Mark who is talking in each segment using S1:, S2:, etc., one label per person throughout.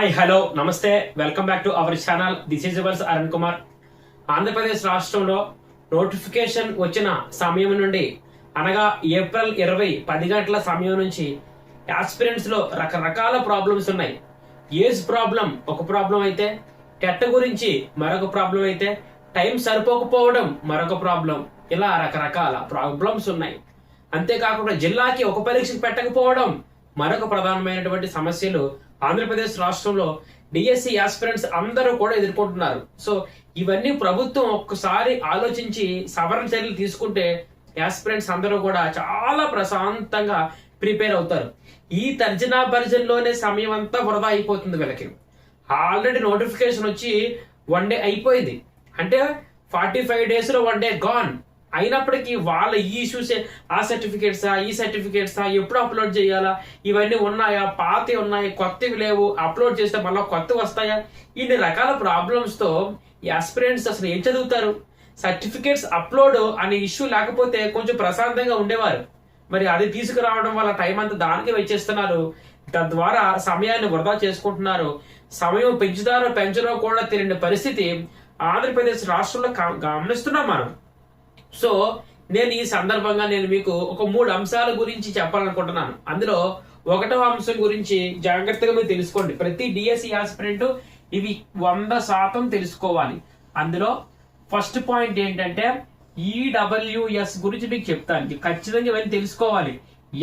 S1: Hi hello నమస్తే welcome back to our channel. This is yours Arun Kumar. Andhra Pradesh రాష్ట్రంలో notification వచ్చిన సమయం నుండి అనగా ఏప్రిల్ 20 10 గంటల సమయం నుంచి ఆస్పిరెంట్స్ లో రకరకాల ప్రాబ్లమ్స్ ఉన్నాయి. ఏజ్ ప్రాబ్లం ఒక ప్రాబ్లం అయితే, టెట్ గురించి మరొక ప్రాబ్లం అయితే, టైం సరిపోకపోవడం మరొక ప్రాబ్లం, ఇలా రకరకాల ప్రాబ్లమ్స్ ఉన్నాయి. అంతేకాకుండా జిల్లాకి ఒక పరీక్ష పెట్టకపోవడం మరొక ప్రధానమైనటువంటి సమస్యలు ఆంధ్రప్రదేశ్ రాష్ట్రంలో డిఎస్సి ఆస్పిరెంట్స్ అందరూ కూడా ఎదుర్కొంటున్నారు. సో ఇవన్నీ ప్రభుత్వం ఒక్కసారి ఆలోచించి సవరణ చర్యలు తీసుకుంటే ఆస్పిరెంట్స్ అందరూ కూడా చాలా ప్రశాంతంగా ప్రిపేర్ అవుతారు. ఈ తర్జనా భర్జనలోనే సమయం అంతా వృధా అయిపోతుంది వీళ్ళకి. ఆల్రెడీ నోటిఫికేషన్ వచ్చి 1 డే అయిపోయింది అంటే 45 days లో 1 day గాన్. అయినప్పటికీ వాళ్ళ ఈ ఇష్యూస్, ఆ సర్టిఫికేట్సా ఈ సర్టిఫికేట్సా ఎప్పుడు అప్లోడ్ చేయాలా, ఇవన్నీ ఉన్నాయా, పాతవి ఉన్నాయి, కొత్తవి లేవు, అప్లోడ్ చేస్తే మళ్ళీ కొత్తవి వస్తాయా, ఇన్ని రకాల ప్రాబ్లమ్స్ తో ఈ ఆస్పిరెంట్స్ అసలు ఏం చదువుతారు? సర్టిఫికేట్స్ అప్లోడ్ అనే ఇష్యూ లేకపోతే కొంచెం ప్రశాంతంగా ఉండేవారు. మరి అది తీసుకురావడం వల్ల టైం అంతా దానికి వెచ్చేస్తున్నారు. తద్వారా సమయాన్ని వృధా చేసుకుంటున్నారు. సమయం పెంచుతారో పెంచరో కూడా తెలియని పరిస్థితి ఆంధ్రప్రదేశ్ రాష్ట్రంలో గమనిస్తున్నాం మనం. సో నేను ఈ సందర్భంగా మీకు ఒక 3 అంశాల గురించి చెప్పాలనుకుంటున్నాను. అందులో 1వ అంశం గురించి జాగ్రత్తగా మీరు తెలుసుకోండి. ప్రతి డిఎస్సి ఆస్పిరెంట్ ఇవి 100% తెలుసుకోవాలి. అందులో ఫస్ట్ పాయింట్ ఏంటంటే ఈడబ్ల్యూఎస్ గురించి మీకు చెప్తాను. ఖచ్చితంగా ఇవన్నీ తెలుసుకోవాలి.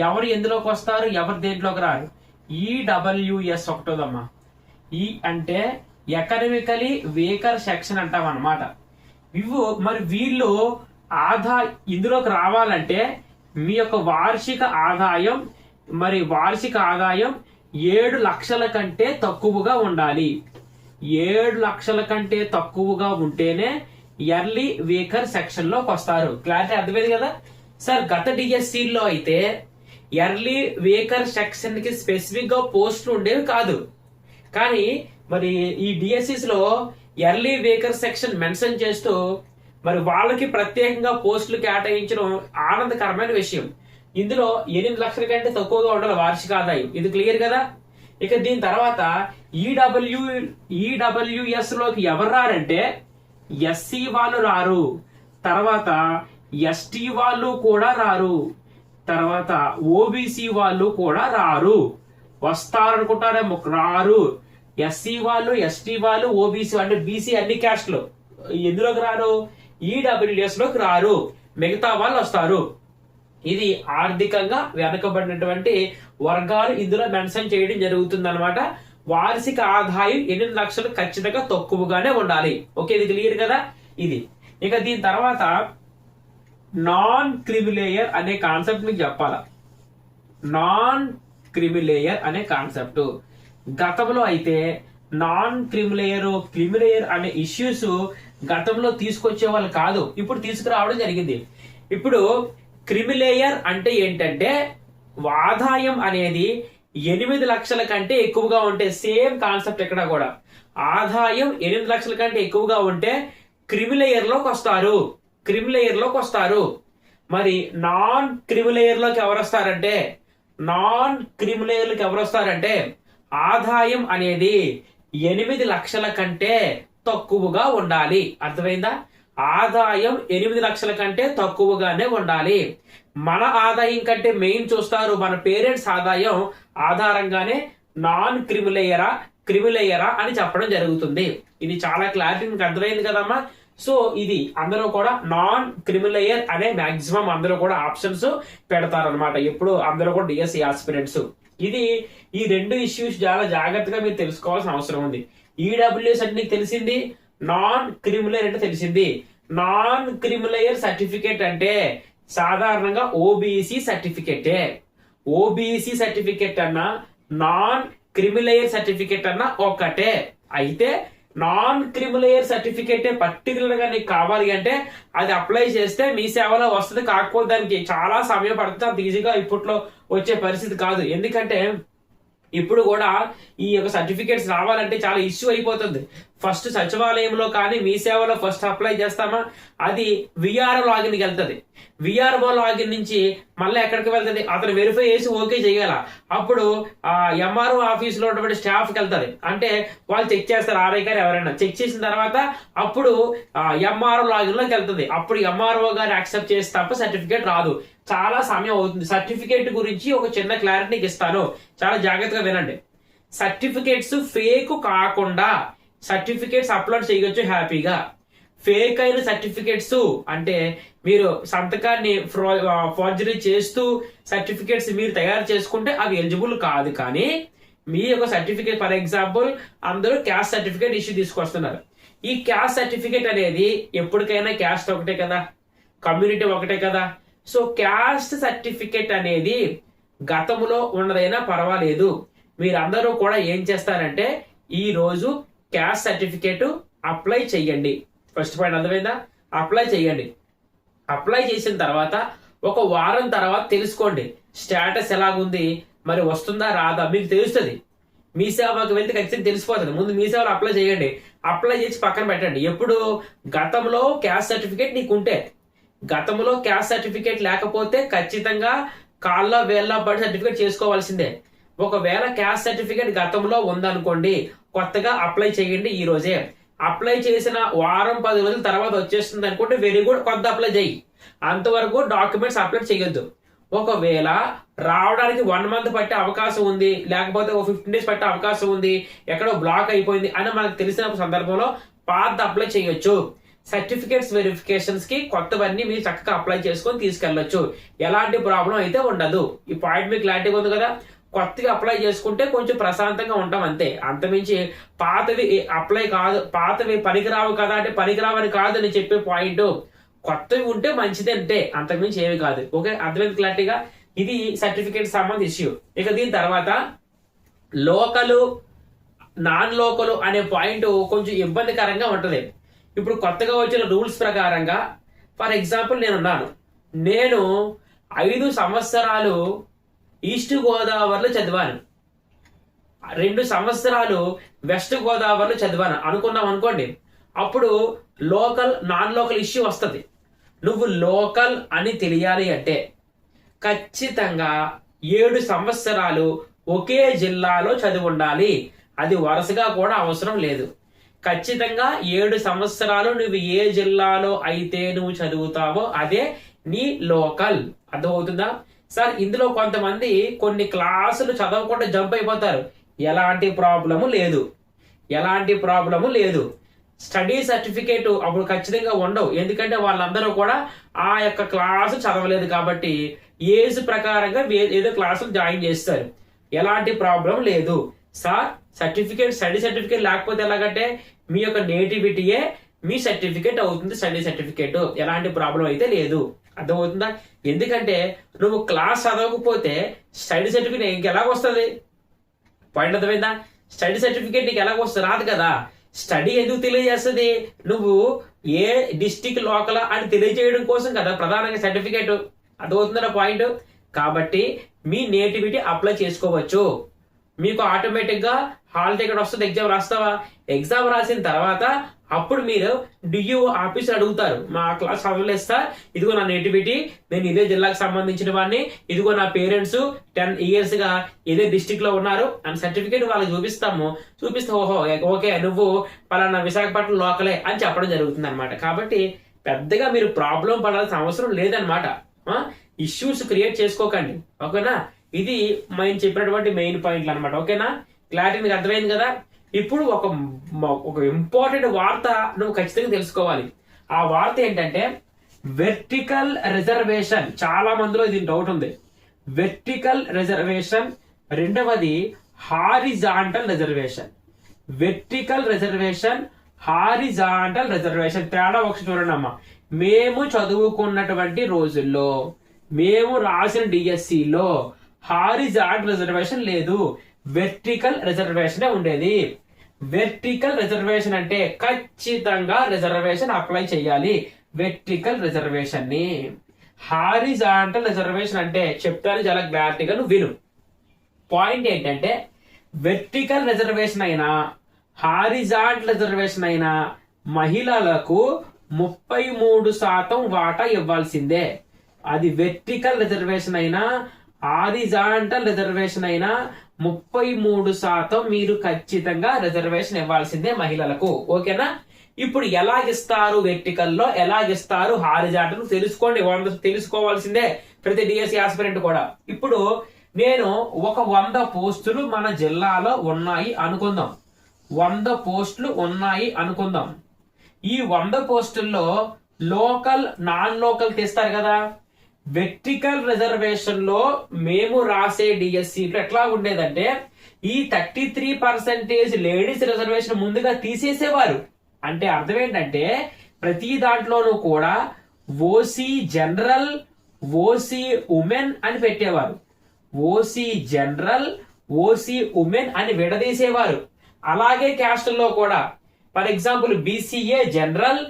S1: ఎవరు ఎందులోకి వస్తారు, ఎవరు దేంట్లోకి రారు. ఈడబ్ల్యూఎస్ ఒకటోదమ్మా. ఈ అంటే ఎకనామికలీ వీకర్ సెక్షన్ అంటాం అన్నమాట. మరి వీళ్ళు ఇందులోకి రావాలంటే మీ యొక్క వార్షిక ఆదాయం 7 లక్షల కంటే తక్కువగా ఉండాలి. 7 లక్షల కంటే తక్కువగా ఉంటేనే ఎర్లీ వీకర్ సెక్షన్ లోకి వస్తారు. క్లారిటీ అర్థమైంది కదా సార్? గత డిఎస్సీలో అయితే ఎర్లీ వీకర్ సెక్షన్ కి స్పెసిఫిక్ గా పోస్టులు ఉండేవి కాదు. కానీ మరి ఈ డిఎస్సీస్ లో ఎర్లీ వీకర్ సెక్షన్ మెన్షన్ చేస్తూ మరి వాళ్ళకి ప్రత్యేకంగా పోస్టులు కేటాయించడం ఆనందకరమైన విషయం. ఇందులో 8 లక్షల కంటే తక్కువగా ఉండాలి వార్షిక ఆదాయం. ఇది క్లియర్ కదా? ఇక దీని తర్వాత ఈడబ్ల్యూఎస్ లోకి ఎవరు రారంటే ఎస్సీ వాళ్ళు రారు, తర్వాత ఎస్టీ వాళ్ళు కూడా రారు, తర్వాత ఓబీసీ వాళ్ళు కూడా రారు. వస్తారనుకుంటారేమో, రారు. ఎస్సీ వాళ్ళు, ఎస్టీ వాళ్ళు, ఓబీసీ అంటే బీసీ అన్ని క్యాస్ట్లు ఎందులోకి రారు? ఈడబ్ల్యూఎస్ లోకి రారు. మిగతా వాళ్ళు వస్తారు. ఇది ఆర్థికంగా వెనకబడినటువంటి వర్గాలు ఇందులో మెన్షన్ చేయడం జరుగుతుంది అనమాట. వార్షిక ఆదాయం 8 లక్షలు ఖచ్చితంగా తక్కువగానే ఉండాలి. ఓకే, ఇది క్లియర్ కదా? ఇది. ఇక దీని తర్వాత నాన్ క్రిమిలేయర్ అనే కాన్సెప్ట్ మీకు చెప్పాలా. నాన్ క్రిమిలేయర్ అనే కాన్సెప్ట్ గతంలో అయితే నాన్ క్రిమిలేయర్ అనే ఇష్యూస్ గతంలో తీసుకొచ్చే వాళ్ళు కాదు, ఇప్పుడు తీసుకురావడం జరిగింది. ఇప్పుడు క్రిమిలేయర్ అంటే ఏంటంటే ఆదాయం అనేది 8 లక్షల కంటే ఎక్కువగా ఉంటే, సేమ్ కాన్సెప్ట్ ఇక్కడ కూడా, ఆదాయం 8 లక్షల కంటే ఎక్కువగా ఉంటే క్రిమిలేయర్ లోకి వస్తారు. మరి నాన్ క్రిమిలేయర్ లోకి ఎవరు వస్తారంటే ఆదాయం అనేది 8 లక్షల కంటే తక్కువగా ఉండాలి. అర్థమైందా? ఆదాయం 8 లక్షల కంటే తక్కువగానే ఉండాలి. మన ఆదాయం కంటే మెయిన్ చూస్తారు, మన పేరెంట్స్ ఆదాయం ఆధారంగానే నాన్ క్రిమిలేయరా అని చెప్పడం జరుగుతుంది. ఇది చాలా క్లారిటీ మీకు అర్థమైంది కదమ్మా. సో ఇది అందరూ కూడా నాన్ క్రిమిలేయర్ అనే మాక్సిమం అందరూ కూడా ఆప్షన్స్ పెడతారనమాట. ఎప్పుడు అందరూ కూడా డిఎస్సి ఆస్పిరెంట్స్. ఇది ఈ 2 ఇష్యూస్ చాలా జాగ్రత్తగా మీరు తెలుసుకోవాల్సిన అవసరం ఉంది. ఈడబ్ల్యూఎస్ అంటే నీకు తెలిసింది, నాన్ క్రిమిలేయర్ అంటే తెలిసింది. నాన్ క్రిమిలేయర్ సర్టిఫికేట్ అంటే సాధారణంగా ఓబీసీ సర్టిఫికేట్ అన్నా నాన్ క్రిమిలేయర్ సర్టిఫికేట్ అన్నా ఒకటే. అయితే నాన్ క్రిమిలేయర్ సర్టిఫికేట్ పర్టికులర్ గా నీకు కావాలి అంటే అది అప్లై చేస్తే మీ సేవలో వస్తుంది. కాకపోతే దానికి చాలా సమయం పడుతుంది. అంత ఈజీగా ఇప్పట్లో వచ్చే పరిస్థితి కాదు. ఎందుకంటే ఇప్పుడు కూడా ఈ యొక్క సర్టిఫికేట్స్ రావాలంటే చాలా ఇష్యూ అయిపోతుంది. ఫస్ట్ సచివాలయంలో కానీ మీ సేవలో ఫస్ట్ అప్లై చేస్తామా, అది విఆర్ఓ లాగిన్కి వెళ్తుంది. విఆర్ఓ లాగిన్ నుంచి మళ్ళీ ఎక్కడికి వెళ్తుంది, అతను వెరిఫై చేసి ఓకే చేయాల. అప్పుడు ఎంఆర్ఓ ఆఫీస్ లో ఉన్నటువంటి స్టాఫ్కి వెళ్తుంది. అంటే వాళ్ళు చెక్ చేస్తారు, ఆర్ఐ గారు ఎవరైనా చెక్ చేసిన తర్వాత అప్పుడు ఎంఆర్ఓ లాగిన్ లోకి వెళ్తుంది. అప్పుడు ఎంఆర్ఓ గారు యాక్సెప్ట్ చేసి తప్ప సర్టిఫికేట్ రాదు. చాలా సమయం అవుతుంది. సర్టిఫికేట్ గురించి ఒక చిన్న క్లారిటీ ఇస్తాను, చాలా జాగ్రత్తగా వినండి. సర్టిఫికేట్స్ ఫేక్ కాకుండా సర్టిఫికేట్స్ అప్లోడ్ చేయొచ్చు హ్యాపీగా. ఫేక్ అయిన సర్టిఫికేట్స్ అంటే మీరు సంతకాన్ని ఫోర్జరీ చేస్తూ సర్టిఫికేట్స్ మీరు తయారు చేసుకుంటే అవి ఎలిజిబుల్ కాదు. కానీ మీ యొక్క సర్టిఫికేట్, ఫర్ ఎగ్జాంపుల్ అందరూ క్యాస్ట్ సర్టిఫికేట్ ఇష్యూ తీసుకొస్తున్నారు. ఈ క్యాస్ట్ సర్టిఫికేట్ అనేది ఎప్పటికైనా క్యాస్ట్ ఒకటే కదా, కమ్యూనిటీ ఒకటే కదా. సో క్యాస్ట్ సర్టిఫికేట్ అనేది గతంలో ఉన్నదైనా పర్వాలేదు, మీరందరూ కూడా ఏం చేస్తారంటే ఈ రోజు క్యాస్ట్ సర్టిఫికేట్ అప్లై చెయ్యండి. ఫస్ట్ పాయింట్ అర్థమైందా? అప్లై చెయ్యండి. అప్లై చేసిన తర్వాత ఒక వారం తర్వాత తెలుసుకోండి స్టేటస్ ఎలాగుంది, మరి వస్తుందా రాదా మీకు తెలుస్తుంది. మీ సేవకు వెళ్తే ఖచ్చితంగా తెలిసిపోతుంది. ముందు మీ సేవలో అప్లై చేయండి. అప్లై చేసి పక్కన పెట్టండి. ఎప్పుడు గతంలో క్యాస్ట్ సర్టిఫికేట్ నీకుంటే, గతంలో క్యాస్ట్ సర్టిఫికేట్ లేకపోతే ఖచ్చితంగా కాళ్ళ వేళ్ళ పడి సర్టిఫికేట్ చేసుకోవాల్సిందే. ఒకవేళ క్యాస్ట్ సర్టిఫికేట్ గతంలో ఉందనుకోండి, కొత్తగా అప్లై చేయండి. ఈ రోజే అప్లై చేసిన వారం 10 రోజుల తర్వాత వచ్చేస్తుంది అనుకుంటే వెరీ గుడ్, కొత్త అప్లై చేయి. అంతవరకు డాక్యుమెంట్స్ అప్లోడ్ చేయొద్దు. ఒకవేళ రావడానికి 1 మంత్ పట్టే అవకాశం ఉంది, లేకపోతే 15 డేస్ పట్టే అవకాశం ఉంది, ఎక్కడో బ్లాక్ అయిపోయింది అని మనకు తెలిసిన సందర్భంలో పాత అప్లై చేయొచ్చు. సర్టిఫికేట్స్ వెరిఫికేషన్స్ కి కొత్తవన్నీ మీరు చక్కగా అప్లై చేసుకొని తీసుకెళ్లొచ్చు. ఎలాంటి ప్రాబ్లం అయితే ఉండదు. ఈ పాయింట్ మీకు క్లారిటీగా ఉంది కదా. కొత్తగా అప్లై చేసుకుంటే కొంచెం ప్రశాంతంగా ఉంటాం అంతే. అంతమించి పాతవి అప్లై కాదు, పాతవి పనికిరావు కదా అంటే పనికిరావని కాదు అని చెప్పే పాయింట్. కొత్తవి ఉంటే మంచిది అంటే అంతకుమించి ఏమి కాదు. ఓకే, అర్థమైంది క్లారిటీగా. ఇది సర్టిఫికేట్ సంబంధించిన ఇష్యూ. ఇక దీని తర్వాత లోకలు నాన్ లోకలు అనే పాయింట్ కొంచెం ఇబ్బందికరంగా ఉంటది. ఇప్పుడు కొత్తగా వచ్చిన రూల్స్ ప్రకారంగా ఫర్ ఎగ్జాంపుల్ నేను 5 సంవత్సరాలు ఈస్ట్ గోదావరిలో చదివాను, 2 సంవత్సరాలు వెస్ట్ గోదావరిలో చదివాను అనుకున్నాం అనుకోండి. అప్పుడు లోకల్ నాన్ లోకల్ ఇష్యూ వస్తుంది. నువ్వు లోకల్ అని తెలియాలి అంటే ఖచ్చితంగా 7 సంవత్సరాలు ఒకే జిల్లాలో చదివి ఉండాలి. అది వరుసగా కూడా అవసరం లేదు. ఖచ్చితంగా 7 సంవత్సరాలు నువ్వు ఏ జిల్లాలో అయితే నువ్వు చదువుతావో అదే నీ లోకల్. అర్థమవుతుందా సార్? ఇందులో కొంతమంది కొన్ని క్లాసులు చదవకుండా జంప్ అయిపోతారు. ఎలాంటి ప్రాబ్లము లేదు, ఎలాంటి ప్రాబ్లము లేదు. స్టడీ సర్టిఫికేట్ అప్పుడు ఖచ్చితంగా ఉండవు. ఎందుకంటే వాళ్ళందరూ కూడా ఆ యొక్క క్లాసు చదవలేదు కాబట్టి ఏజ్ ప్రకారంగా ఏదో క్లాసులు జాయిన్ చేస్తారు. ఎలాంటి ప్రాబ్లం లేదు సార్. సర్టిఫికేట్, స్టడీ సర్టిఫికేట్ లేకపోతే ఎలాగంటే మీ యొక్క నేటివిటీయే మీ సర్టిఫికేట్ అవుతుంది. స్టడీ సర్టిఫికేట్ ఎలాంటి ప్రాబ్లం అయితే లేదు. అర్థమవుతుందా? ఎందుకంటే నువ్వు క్లాస్ చదవకపోతే స్టడీ సర్టిఫికేట్ నీకు ఎలాగొస్తుంది? పాయింట్ అర్థమైందా? స్టడీ సర్టిఫికేట్ నీకు ఎలాగొస్తుంది? రాదు కదా. స్టడీ ఎందుకు తెలియజేస్తుంది? నువ్వు ఏ డిస్టిక్ లోకల్ అని తెలియజేయడం కోసం కదా ప్రధానంగా సర్టిఫికేట్. అర్థమవుతుందా పాయింట్? కాబట్టి మీ నేటివిటీ అప్లై చేసుకోవచ్చు. మీకు ఆటోమేటిక్ గా హాల్ టికెట్ వస్తుంది. ఎగ్జామ్ రాస్తావా? ఎగ్జామ్ రాసిన తర్వాత అప్పుడు మీరు డియూ ఆఫీస్ అడుగుతారు, మా క్లాస్ చదవలేస్తా, ఇదిగో నా నేటివిటీ, నేను ఇదే జిల్లాకు సంబంధించిన వాడిని, ఇదిగో నా పేరెంట్స్ 10 years గా ఇదే డిస్టిక్ లో ఉన్నారు అని సర్టిఫికేట్ వాళ్ళకి చూపిస్తే ఓహో ఓకే నువ్వు పలానా విశాఖపట్నం లోకలే అని చెప్పడం జరుగుతుంది అనమాట. కాబట్టి పెద్దగా మీరు ప్రాబ్లం పడాల్సిన అవసరం లేదనమాట. ఇష్యూస్ క్రియేట్ చేసుకోకండి. ఓకేనా? ఇది మేము చెప్పినటువంటి మెయిన్ పాయింట్లు అనమాట. ఓకేనా? క్లారిటీ మీకు అర్థమైంది కదా. ఇప్పుడు ఒక ఇంపార్టెంట్ వార్త నువ్వు ఖచ్చితంగా తెలుసుకోవాలి. ఆ వార్త ఏంటంటే వెర్టికల్ రిజర్వేషన్. చాలా మందిలో ఇది డౌట్ ఉంది. వెర్టికల్ రిజర్వేషన్, రెండవది horizontal reservation. Vertical reservation, horizontal reservation తేడా ఒకటి చూడండి అమ్మా. మేము చదువుకున్నటువంటి రోజుల్లో, మేము రాసిన డిఎస్సిలో హారిజాంటల్ రిజర్వేషన్ లేదు, వెర్టికల్ రిజర్వేషన్ ఉండేది. వెర్టికల్ రిజర్వేషన్ అంటే ఖచ్చితంగా రిజర్వేషన్ అప్లై చేయాలి వెర్టికల్ రిజర్వేషన్ ని. హారిజాంటల్ రిజర్వేషన్ అంటే చెప్తాను చాలా క్లారిటీగా నువ్వు విను. పాయింట్ ఏంటంటే వెర్టికల్ రిజర్వేషన్ అయినా హారిజాంటల్ రిజర్వేషన్ అయిన మహిళలకు 33% వాటా ఇవ్వాల్సిందే. అది వెర్టికల్ రిజర్వేషన్ అయినా హారిజాంటల్ రిజర్వేషన్ అయినా 33% మీరు ఖచ్చితంగా రిజర్వేషన్ ఇవ్వాల్సిందే మహిళలకు. ఓకేనా? ఇప్పుడు ఎలాగిస్తారు, వెర్టికల్లో ఎలాగిస్తారు, హారిజాంటల్ తెలుసుకోండి. తెలుసుకోవాల్సిందే ప్రతి డిఎస్సి ఆస్పిరెంట్ కూడా. ఇప్పుడు నేను ఒక 100 పోస్టులు మన జిల్లాలో ఉన్నాయి అనుకుందాం. 100 పోస్టులు ఉన్నాయి అనుకుందాం. ఈ 100 పోస్టుల్లో లోకల్, నాన్ లోకల్ తీస్తారు కదా. వెర్టికల్ రిజర్వేషన్ లో మేము రాసే డిఎస్సిలో ఎట్లా ఉండేదంటే ఈ 33% లేడీస్ రిజర్వేషన్ ముందుగా తీసేసేవారు. అంటే అర్థం ఏంటంటే ప్రతి దాంట్లోనూ కూడా ఓసీ జనరల్, ఓసీ ఉమెన్ అని పెట్టేవారు. ఓసీ జనరల్, ఓసీ ఉమెన్ అని విడదీసేవారు. అలాగే క్యాస్టుల్లో కూడా for example BCA general,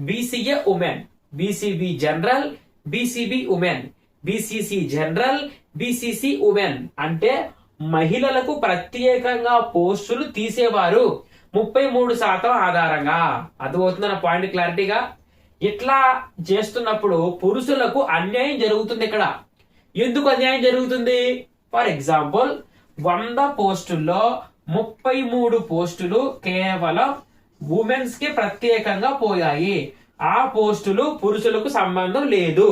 S1: BCA women, BCB general, BCB women, BCC general, BCC women అంటే మహిళలకు ప్రత్యేకంగా పోస్టులు తీసేవారు 33% ఆధారంగా. అర్థమవుతుందన్న పాయింట్ క్లారిటీగా. ఇట్లా చేస్తున్నప్పుడు పురుషులకు అన్యాయం జరుగుతుంది. ఇక్కడ ఎందుకు అన్యాయం జరుగుతుంది? ఫర్ ఎగ్జాంపుల్ 100 పోస్టుల్లో 33 పోస్టులు కేవలం ఉమెన్స్ కి ప్రత్యేకంగా పోయాయి. ఆ పోస్టులు పురుషులకు సంబంధం లేదు.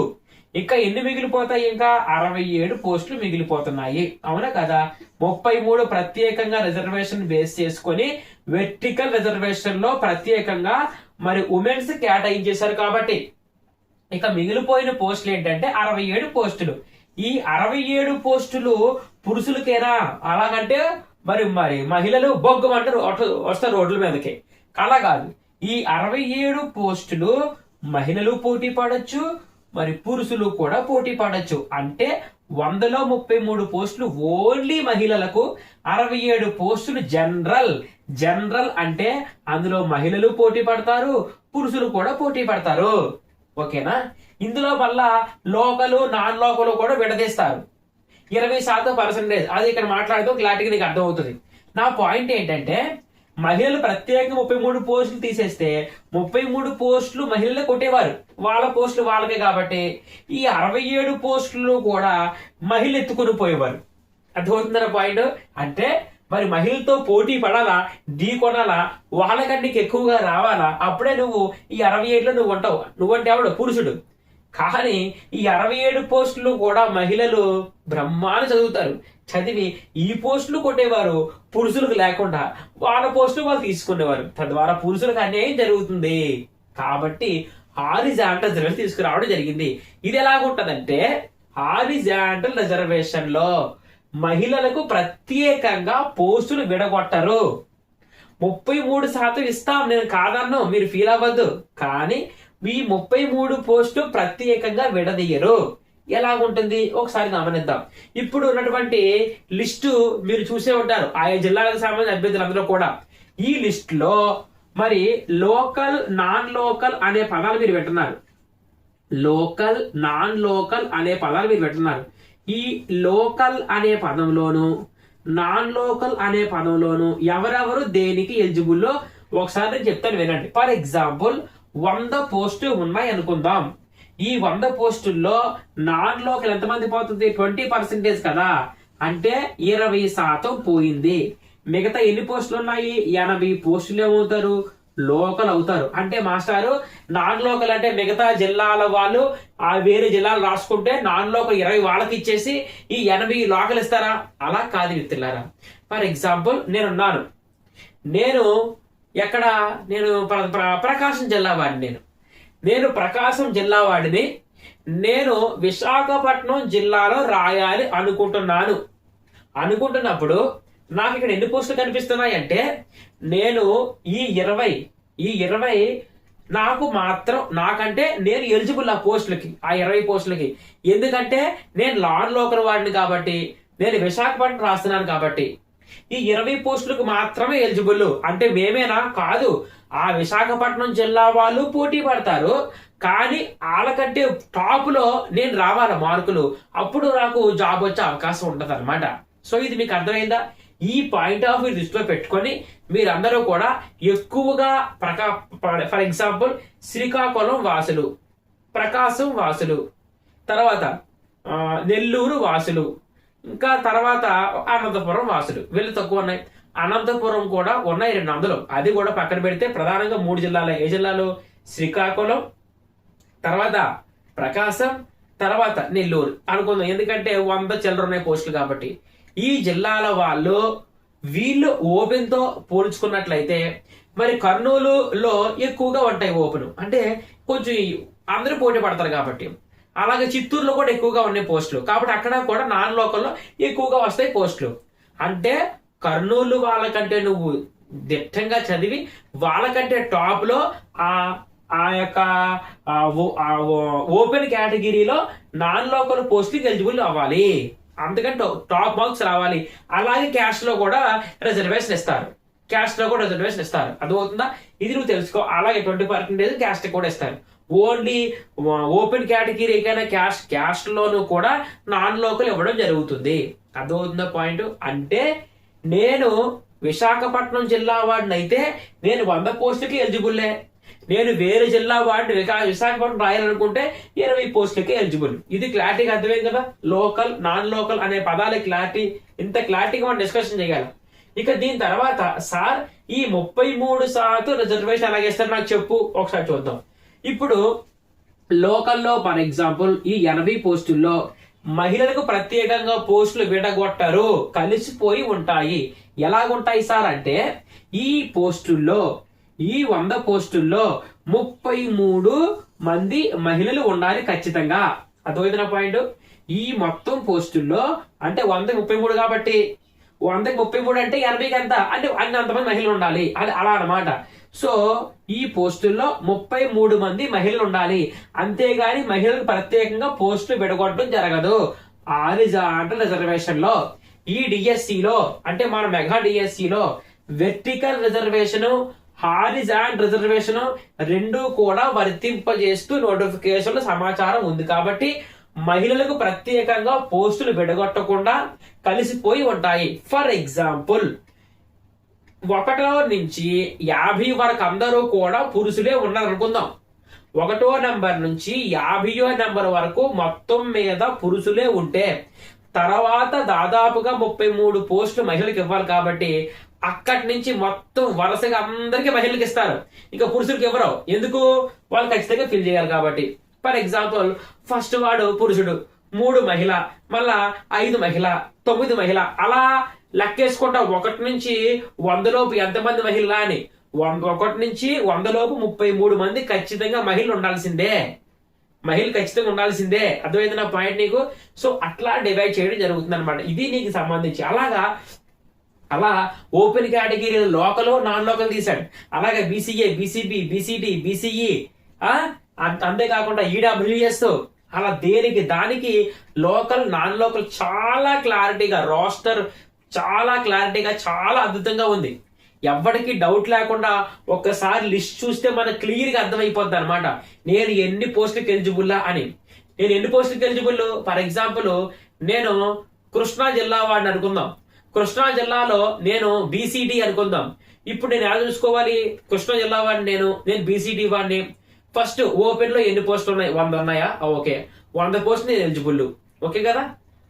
S1: ఇంకా ఎన్ని మిగిలిపోతాయి? ఇంకా 67 పోస్టులు మిగిలిపోతున్నాయి. అవునా కదా? 33 ప్రత్యేకంగా రిజర్వేషన్ బేస్ చేసుకొని వెర్టికల్ రిజర్వేషన్ లో ప్రత్యేకంగా మరి ఉమెన్స్ కేటాయించేశారు కాబట్టి ఇక మిగిలిపోయిన పోస్టులు ఏంటంటే 67 పోస్టులు. ఈ 67 పోస్టులు పురుషులకేనా? అలాగంటే మరి మహిళలు బొగ్గమంటారు వస్తారు రోడ్ల మీదకి. అలా కాదు. ఈ 67 పోస్టులు మహిళలు పోటీ పడొచ్చు, మరి పురుషులు కూడా పోటీ పడొచ్చు. అంటే 100లో 33 పోస్టులు ఓన్లీ మహిళలకు, 67 పోస్టులు జనరల్. జనరల్ అంటే అందులో మహిళలు పోటీ పడతారు, పురుషులు కూడా పోటీ పడతారు. ఓకేనా? ఇందులో మళ్ళా లోకలు, నాన్ లోకలు కూడా విడదీస్తారు. 20% అది ఇక్కడ మాట్లాడుతూ క్లారిటీగా నీకు అర్థం అవుతుంది. నా పాయింట్ ఏంటంటే మహిళలు ప్రత్యేకంగా 33 పోస్టులు తీసేస్తే 33 పోస్టులు మహిళలు కొట్టేవారు. వాళ్ళ పోస్టులు వాళ్ళకే కాబట్టి ఈ 67 పోస్టులు కూడా మహిళలు ఎత్తుకుని పోయేవారు. అర్థమవుతుందన్న పాయింట్. అంటే మరి మహిళలతో పోటీ పడాలా, ఢీ కొనాలా, వాళ్ళకంటే ఎక్కువగా రావాలా, అప్పుడే నువ్వు ఈ 67లో నువ్వు ఉంటావు. నువ్వంటే ఎవడు? పురుషుడు. కానీ ఈ 67 పోస్టులు కూడా మహిళలు బ్రహ్మాన్ని చదువుతారు. చదివి ఈ పోస్టులు కొట్టేవారు, పురుషులకు లేకుండా వాళ్ళ పోస్టులు వాళ్ళు తీసుకునేవారు. తద్వారా పురుషులకు అన్యాయం జరుగుతుంది. కాబట్టి హారిజాంటల్ రిజర్వేషన్ తీసుకురావడం జరిగింది. ఇది ఎలాగుంటదంటే హారిజాంటల్ రిజర్వేషన్ లో మహిళలకు ప్రత్యేకంగా పోస్టులు విడగొట్టరు. 33% ఇస్తాం, నేను కాదన్ను, మీరు ఫీల్ అవ్వద్దు. కానీ ఈ 33 పోస్టులు ప్రత్యేకంగా విడదీయరు. ఎలాగుంటుంది ఒకసారి గమనిద్దాం. ఇప్పుడు ఉన్నటువంటి లిస్టు మీరు చూసే ఉంటారు, ఆయా జిల్లాలకు సంబంధించిన అభ్యర్థులందరూ కూడా. ఈ లిస్ట్ లో మరి లోకల్, నాన్ లోకల్ అనే పదాలు మీరు వింటున్నారు. లోకల్, నాన్ లోకల్ అనే పదాలు మీరు వింటున్నారు. ఈ లోకల్ అనే పదంలోను, నాన్ లోకల్ అనే పదంలోను ఎవరెవరు దేనికి ఎలిజిబుల్లో ఒకసారి నేను చెప్తాను వినండి. ఫర్ ఎగ్జాంపుల్ 100 పోస్టులు ఉన్నాయి అనుకుందాం. ఈ 100 పోస్టుల్లో నాన్ లోకల్ ఎంతమంది పోతుంది? 20% కదా. అంటే 20% పోయింది. మిగతా ఎన్ని పోస్టులు ఉన్నాయి? 80 పోస్టులు ఏమవుతారు? లోకల్ అవుతారు. అంటే మాస్టారు నాన్ లోకల్ అంటే మిగతా జిల్లాల వాళ్ళు ఆ వేరే జిల్లాలు రాసుకుంటే నాన్ లోకల్ 20 వాళ్ళకి ఇచ్చేసి ఈ 80 లోకల్ ఇస్తారా? అలా కాదు మిత్రులారా. ఫర్ ఎగ్జాంపుల్ నేనున్నాను. నేను ఎక్కడ? నేను ప్రకాశం జిల్లా వాడిని. నేను ప్రకాశం జిల్లా వాడిని. నేను విశాఖపట్నం జిల్లాలో రాయాలి అనుకుంటున్నప్పుడు నాకు ఇక్కడ ఎన్ని పోస్టులు కనిపిస్తున్నాయి అంటే నేను ఈ 20 నాకు మాత్రం, నాకంటే నేను ఎలిజిబుల్ ఆ పోస్టులకి, ఆ 20 పోస్టులకి. ఎందుకంటే నేను నాన్ లోకల్ వాడిని కాబట్టి, నేను విశాఖపట్నం రాస్తున్నాను కాబట్టి ఈ 20 పోస్టులకు మాత్రమే ఎలిజిబుల్. అంటే మేమేనా? కాదు, ఆ విశాఖపట్నం జిల్లా వాళ్ళు పోటీ పడతారు. కానీ వాళ్ళకంటే టాప్ లో నేను రావాల మార్కులు, అప్పుడు నాకు జాబ్ వచ్చే అవకాశం ఉంటది అనమాట. సో ఇది మీకు అర్థమైందా? ఈ పాయింట్ ఆఫ్ వ్యూ దృష్టిలో పెట్టుకొని మీరందరూ కూడా ఎక్కువగా ఫర్ ఎగ్జాంపుల్ శ్రీకాకుళం వాసులు, ప్రకాశం వాసులు, తర్వాత నెల్లూరు వాసులు, ఇంకా తర్వాత అనంతపురం వాసులు, వీళ్ళు తక్కువ ఉన్నాయి. అనంతపురం కూడా ఉన్నాయి 200. అది కూడా పక్కన పెడితే ప్రధానంగా 3 జిల్లాలు. ఏ జిల్లాలు? శ్రీకాకుళం, తర్వాత ప్రకాశం, తర్వాత నెల్లూరు అనుకుందాం. ఎందుకంటే 100 చిల్లర ఉన్నాయి పోస్టులు కాబట్టి. ఈ జిల్లాల వాళ్ళు వీళ్ళు ఓపెన్ తో పోల్చుకున్నట్లయితే మరి కర్నూలులో ఎక్కువగా ఉంటాయి ఓపెన్, అంటే కొంచెం అందరూ పోటీ పడతారు కాబట్టి. అలాగే చిత్తూరులో కూడా ఎక్కువగా ఉన్నాయి పోస్టులు కాబట్టి అక్కడ కూడా నాన్ లోకల్లో ఎక్కువగా వస్తాయి పోస్టులు. అంటే కర్నూలు వాళ్ళకంటే నువ్వు దిట్టంగా చదివి వాళ్ళకంటే టాప్ లో ఆ యొక్క ఓపెన్ కేటగిరీలో నాన్ లోకల్ పోస్టులకు ఎలిజిబుల్ అవ్వాలి, అందుకంటే టాప్ మార్క్స్ రావాలి. అలాగే క్యాస్ట్ లో కూడా రిజర్వేషన్ ఇస్తారు, అర్థమవుతుందా? ఇది నువ్వు తెలుసుకో. అలాగే 20% క్యాస్ట్ కూడా ఇస్తారు. ఓన్లీ ఓపెన్ కేటగిరీ కైనా క్యాస్ట్ లోను కూడా నాన్ లోకల్ ఇవ్వడం జరుగుతుంది. అర్థమవుతుందా పాయింట్? అంటే నేను విశాఖపట్నం జిల్లా వాడిని అయితే నేను 100 పోస్టులకి ఎలిజిబుల్లే. నేను వేరే జిల్లా వాడిని విశాఖపట్నం రాయాలనుకుంటే 20 పోస్టులకి ఎలిజిబుల్. ఇది క్లారిటీగా అర్థమైంది కదా? లోకల్, నాన్ లోకల్ అనే పదాల క్లారిటీ, ఇంత క్లారిటీగా మనం డిస్కషన్ చేయాలి. ఇక దీని తర్వాత సార్ ఈ 33% రిజర్వేషన్ ఎలాగేస్తారు నాకు చెప్పు, ఒకసారి చూద్దాం. ఇప్పుడు లోకల్లో ఫర్ ఎగ్జాంపుల్ ఈ 80 పోస్టుల్లో మహిళలకు ప్రత్యేకంగా పోస్టులు విడగొట్టరు, కలిసిపోయి ఉంటాయి. ఎలాగుంటాయి సార్ అంటే ఈ పోస్టుల్లో, ఈ 100 పోస్టుల్లో 33 మంది మహిళలు ఉండాలి ఖచ్చితంగా. అర్థమైంది పాయింట్? ఈ మొత్తం పోస్టుల్లో అంటే 100కి 33 కాబట్టి 100కి 33 అంటే 80కి ఎంత అంటే అంతమంది మహిళలు ఉండాలి, అది అలా అన్నమాట. సో ఈ పోస్టుల్లో 33 మంది మహిళలు ఉండాలి, అంతేగాని మహిళలకు ప్రత్యేకంగా పోస్టులు విడగొట్టడం జరగదు. హారిజాంటల్ రిజర్వేషన్ లో ఈ డిఎస్సిలో అంటే మన మెగా డిఎస్సిలో వెర్టికల్ రిజర్వేషన్, హారిజాంటల్ రిజర్వేషన్ రెండు కూడా వర్తింపజేస్తూ నోటిఫికేషన్ సమాచారం ఉంది. కాబట్టి మహిళలకు ప్రత్యేకంగా పోస్టులు విడగొట్టకుండా కలిసిపోయి ఉంటాయి. ఫర్ ఎగ్జాంపుల్ 1 నుంచి 50 వరకు అందరూ కూడా పురుషులే ఉన్నారు అనుకుందాం. 1వ నెంబర్ నుంచి 50వ నెంబర్ వరకు మొత్తం మీద పురుషులే ఉంటే తర్వాత దాదాపుగా 33 పోస్టులు మహిళలకు ఇవ్వాలి. కాబట్టి అక్కడి నుంచి మొత్తం వరుసగా అందరికి మహిళలకు ఇస్తారు, ఇంకా పురుషులకు ఇవ్వరు. ఎందుకు? వాళ్ళు ఖచ్చితంగా ఫిల్ చేయాలి కాబట్టి. ఫర్ ఎగ్జాంపుల్ ఫస్ట్ వాడు పురుషుడు, 3 మహిళ, మళ్ళా 5 మహిళ, 9 మహిళ, అలా లెక్కేసుకుంటా 1 నుంచి 100 లోపు ఎంతమంది మహిళ అని 1 నుంచి 100 లోపు 33 మంది ఖచ్చితంగా మహిళలు ఉండాల్సిందే, అర్థమైంది నా పాయింట్ నీకు? సో అట్లా డివైడ్ చేయడం జరుగుతుంది అనమాట. ఇది నీకు సంబంధించి అలా open category local, non local తీశాడు. అలాగే బీసీఏ, బీసీబీ, బీసీడీ, బీసీఈ, అంతేకాకుండా ఈడబ్ల్యూఎస్, అలా దేనికి దానికి లోకల్, నాన్ లోకల్ చాలా క్లారిటీగా రోస్టర్ చాలా క్లారిటీగా చాలా అద్భుతంగా ఉంది. ఎవరికి డౌట్ లేకుండా ఒక్కసారి లిస్ట్ చూస్తే మనకు క్లియర్ గా అర్థమైపోద్ది అనమాట. నేను ఎన్ని పోస్టులకు ఎలిజిబుల్లా అని. నేను ఎన్ని పోస్టులకు ఎలిజిబుల్? ఫర్ ఎగ్జాంపుల్ నేను కృష్ణా జిల్లా వాడిని అనుకుందాం. కృష్ణా జిల్లాలో నేను బీసీడీ అనుకుందాం. ఇప్పుడు నేను ఎలా చూసుకోవాలి? కృష్ణా జిల్లా వాడిని నేను బీసీడీ వాడిని. ఫస్ట్ ఓపెన్ లో ఎన్ని పోస్టులు ఉన్నాయి? 100 ఉన్నాయా? ఓకే, 100 పోస్టులు నేను ఎలిజిబుల్. ఓకే కదా?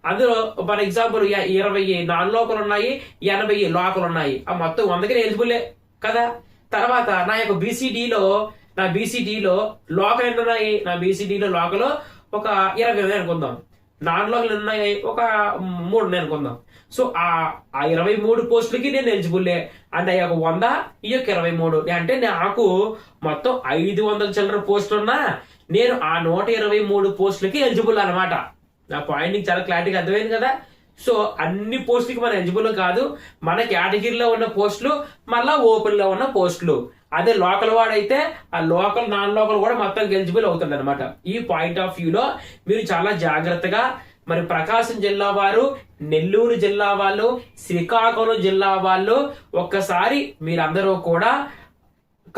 S1: అందులో ఫర్ ఎగ్జాంపుల్ 20 నాన్ లోకల్ ఉన్నాయి, 80 లోకల్ ఉన్నాయి. ఆ మొత్తం 100కి ఎలిజిబుల్ కదా. తర్వాత నా యొక్క బీసీడీలో లోకల్ ఎన్ని ఉన్నాయి? నా బీసీడీలో లోకల్ ఒక 20 ఉన్నాయి అనుకుందాం. నాన్ లోకల్ ఉన్నాయి ఒక 3 ఉన్నాయి అనుకుందాం. సో ఆ 23 పోస్టులకి నేను ఎలిజిబుల్లే. అంటే ఆ యొక్క 100, ఈ యొక్క 23, అంటే నాకు మొత్తం 500 చిల్లర పోస్టులు ఉన్నా నేను ఆ 123 పోస్టులకి ఎలిజిబుల్ అనమాట. నా పాయింట్ చాలా క్లారిటీగా అర్థమైంది కదా? సో అన్ని పోస్టులకి మన ఎలిజిబుల్ కాదు, మన కేటగిరీలో ఉన్న పోస్టులు మళ్ళా ఓపెన్ లో ఉన్న పోస్టులు. అదే లోకల్ వాడైతే ఆ లోకల్, నాన్ లోకల్ కూడా మొత్తం ఎలిజిబుల్ అవుతుంది అనమాట. ఈ పాయింట్ ఆఫ్ వ్యూలో మీరు చాలా జాగ్రత్తగా మరి ప్రకాశం జిల్లా వారు, నెల్లూరు జిల్లా వాళ్ళు, శ్రీకాకుళం జిల్లా వాళ్ళు ఒక్కసారి మీరందరూ కూడా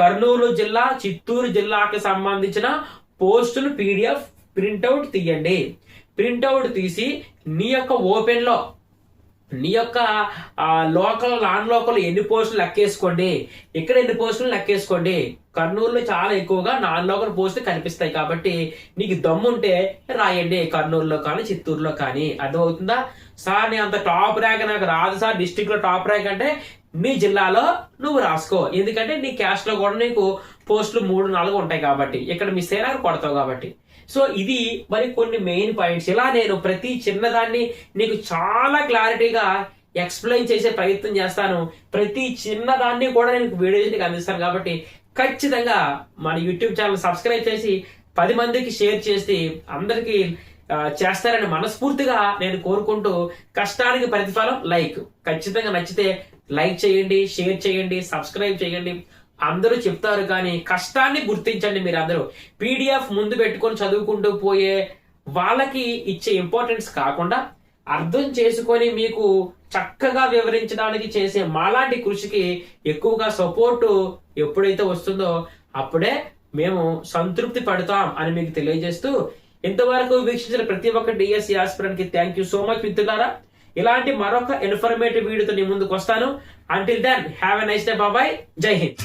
S1: కర్నూలు జిల్లా, చిత్తూరు జిల్లాకి సంబంధించిన పోస్టులు పీడిఎఫ్ ప్రింట్అవుట్ తీయండి. ప్రింట్అవుట్ తీసి నీ యొక్క ఓపెన్ లో నీ యొక్క లోకల్ నాన్ లోకల్ ఎన్ని పోస్టులు లెక్కేసుకోండి, ఇక్కడ ఎన్ని పోస్టులు లెక్కేసుకోండి. కర్నూలులో చాలా ఎక్కువగా నాన్ లోకల్ పోస్టులు కనిపిస్తాయి కాబట్టి నీకు దమ్ముంటే రాయండి, కర్నూలులో కానీ చిత్తూరులో కానీ. అర్థమవుతుందా? సార్ నేను అంత టాప్ ర్యాంక్ నాకు రాదు సార్, డిస్ట్రిక్ట్ లో టాప్ ర్యాంక్ అంటే నీ జిల్లాలో నువ్వు రాసుకో. ఎందుకంటే నీ క్యాస్ట్ లో కూడా నీకు పోస్టులు 3-4 ఉంటాయి కాబట్టి, ఇక్కడ మిస్ అయినా కొడతావు కాబట్టి. సో ఇది మరి కొన్ని మెయిన్ పాయింట్స్. ఇలా నేను ప్రతి చిన్నదాన్ని నీకు చాలా క్లారిటీగా ఎక్స్ప్లెయిన్ చేసే ప్రయత్నం చేస్తాను. ప్రతి చిన్నదాన్ని కూడా నేను వీడియో చేసి అందిస్తాను కాబట్టి ఖచ్చితంగా మన యూట్యూబ్ ఛానల్ సబ్స్క్రైబ్ చేసి 10 మందికి షేర్ చేసి అందరికీ చేస్తారని మనస్ఫూర్తిగా నేను కోరుకుంటూ, కష్టానికి ప్రతిఫలం లైక్. ఖచ్చితంగా నచ్చితే లైక్ చేయండి, షేర్ చేయండి, సబ్స్క్రైబ్ చేయండి. అందరూ చెప్తారు కానీ కష్టాన్ని గుర్తించండి. మీరు అందరూ పీడిఎఫ్ ముందు పెట్టుకొని చదువుకుంటూ పోయే వాళ్ళకి ఇచ్చే ఇంపార్టెన్స్ కాకుండా అర్థం చేసుకొని మీకు చక్కగా వివరించడానికి చేసే మాలాంటి కృషికి ఎక్కువగా సపోర్టు ఎప్పుడైతే వస్తుందో అప్పుడే మేము సంతృప్తి పడతాం అని మీకు తెలియజేస్తూ, ఇంతవరకు వీక్షించిన ప్రతి ఒక్క డిఎస్సి ఆస్పిరెంట్ కి థ్యాంక్ యూ సో మచ్ మిత్రులారా. ఇలాంటి మరొక ఇన్ఫర్మేటివ్ వీడియోతో నీ ముందుకు వస్తాను. Until then have a nice day. Bye. జై హింద్.